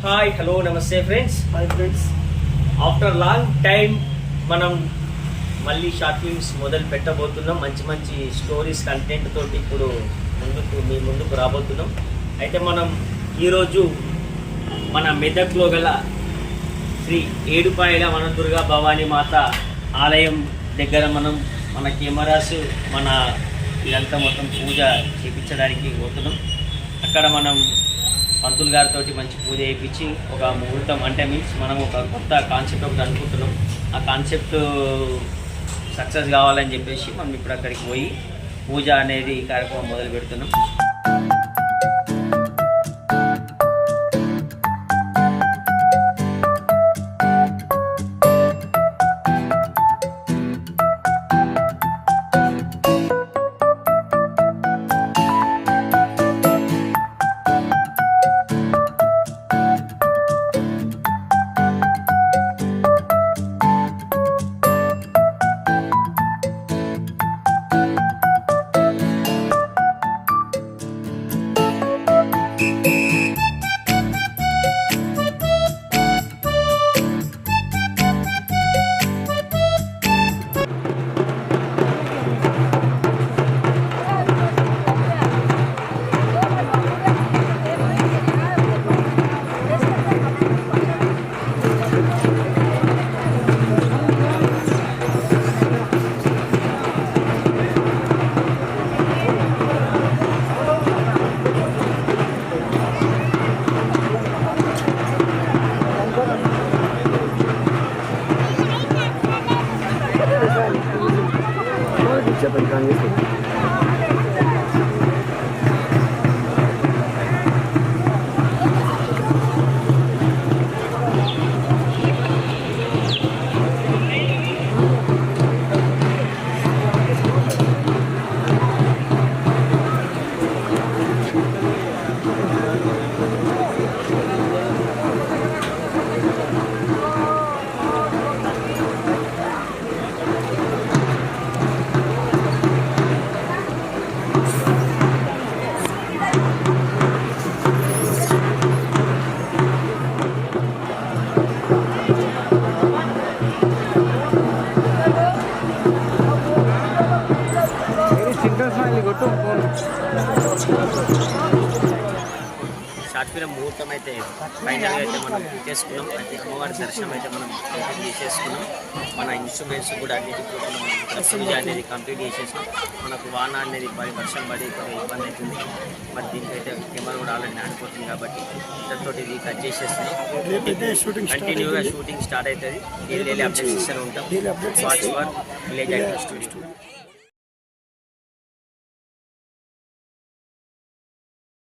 Hi hello నమస్తే friends. Friends, after long time మనం మళ్ళీ షార్ట్ ఫిల్మ్స్ మొదలు పెట్టబోతున్నాం. మంచి మంచి స్టోరీస్ కంటెంట్ తోటి ఇప్పుడు మీ ముందుకు రాబోతున్నాం. అయితే మనం ఈరోజు మన మెదక్లో గల శ్రీ ఏడుపాయల వనదుర్గా భవానీ మాత ఆలయం దగ్గర మన కెమెరాస్ ఇదంతా మొత్తం పూజ చేయించడానికి పోతున్నాం. అక్కడ మనం పంతులు గారితో మంచి పూజ చేయించి ఒక ముహూర్తం అంటే మీన్స్ మనం ఒక కొత్త కాన్సెప్ట్ ఒకటి అనుకుంటున్నాం. ఆ కాన్సెప్ట్ సక్సెస్ కావాలని చెప్పేసి మనం ఇప్పుడు అక్కడికి పోయి పూజ అనేది కార్యక్రమం మొదలు పెడుతున్నాం. షార్ట్ ఫిల్మ్ ముహూర్తం అయితే ఫైనల్గా అయితే మనం చేసుకున్నాం. అయితే అమ్మవారి దర్శనం అయితే మనం కంప్లీట్ చేసేసుకున్నాం. మన ఇన్స్ట్రుమెంట్స్ కూడా అన్నిటి పూజ అనేది కంప్లీట్ చేసేసాం. మనకు వాన అనేది వర్షం పడి ఇబ్బంది అవుతుంది. మరి దీనికైతే కెమెరా కూడా ఆల్రెడీ నానిపోతుంది కాబట్టి ఇతరుతో ఇది కట్ చేసేస్తున్నాం. కంటిన్యూగా షూటింగ్ స్టార్ట్ అవుతుంది. డైలీ అప్డేట్స్ ఇస్తూనే ఉంటాం. Watch for village actor studio.